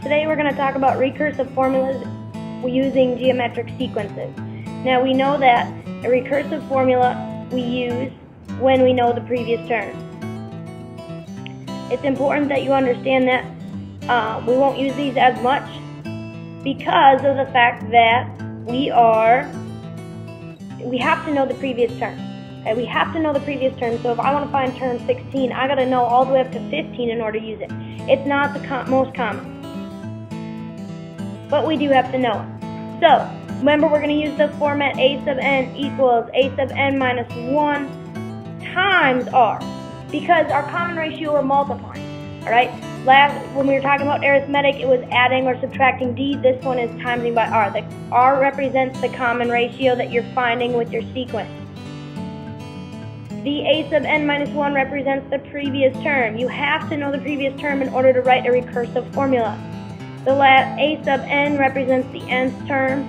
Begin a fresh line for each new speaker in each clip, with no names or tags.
Today we're going to talk about recursive formulas using geometric sequences. Now we know that a recursive formula we use when we know the previous term. It's important that you understand that we won't use these as much because of the fact that we have to know the previous term. Okay? We have to know the previous term, so if I want to find term 16, I got to know all the way up to 15 in order to use it. It's not the most common, but we do have to know it. So, remember we're going to use the format a sub n equals a sub n minus 1 times r, because our common ratio we're multiplying. Alright? When we were talking about arithmetic, it was adding or subtracting d. This one is timesing by r. The r represents the common ratio that you're finding with your sequence. The a sub n minus 1 represents the previous term. You have to know the previous term in order to write a recursive formula. The a sub n represents the nth term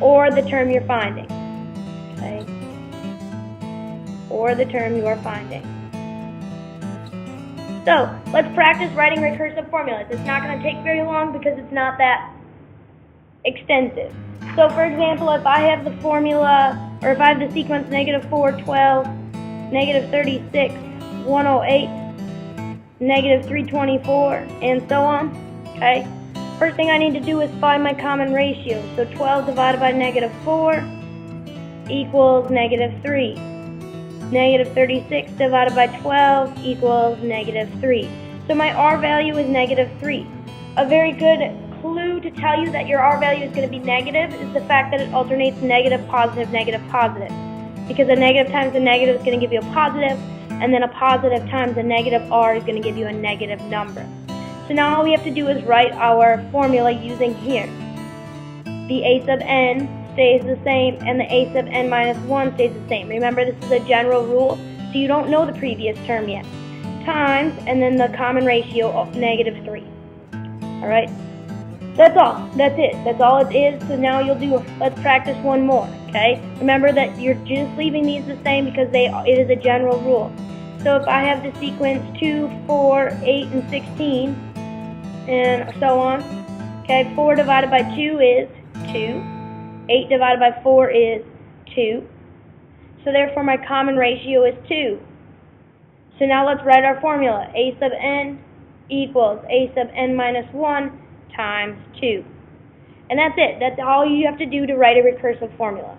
or the term you're finding. Okay? Or the term you are finding. So, let's practice writing recursive formulas. It's not going to take very long because it's not that extensive. So, for example, if I have the formula, or if I have the sequence negative 4, 12, negative 36, 108, negative 324, and so on, okay? First thing I need to do is find my common ratio. So 12 divided by negative 4 equals negative 3. Negative 36 divided by 12 equals negative 3. So my R value is negative 3. A very good clue to tell you that your R value is going to be negative is the fact that it alternates negative, positive, negative, positive. Because a negative times a negative is going to give you a positive, and then a positive times a negative R is going to give you a negative number. So now all we have to do is write our formula using here. The a sub n stays the same, and the a sub n minus 1 stays the same. Remember, this is a general rule, so you don't know the previous term yet. Times, and then the common ratio of negative 3. Alright? That's all. That's it. That's all it is. So now let's practice one more. Okay? Remember that you're just leaving these the same because it is a general rule. So if I have the sequence 2, 4, 8, and 16, and so on, okay, 4 divided by 2 is 2. 8 divided by 4 is 2. So therefore my common ratio is 2. So now let's write our formula. A sub n equals a sub n minus 1 times 2. And that's it. That's all you have to do to write a recursive formula.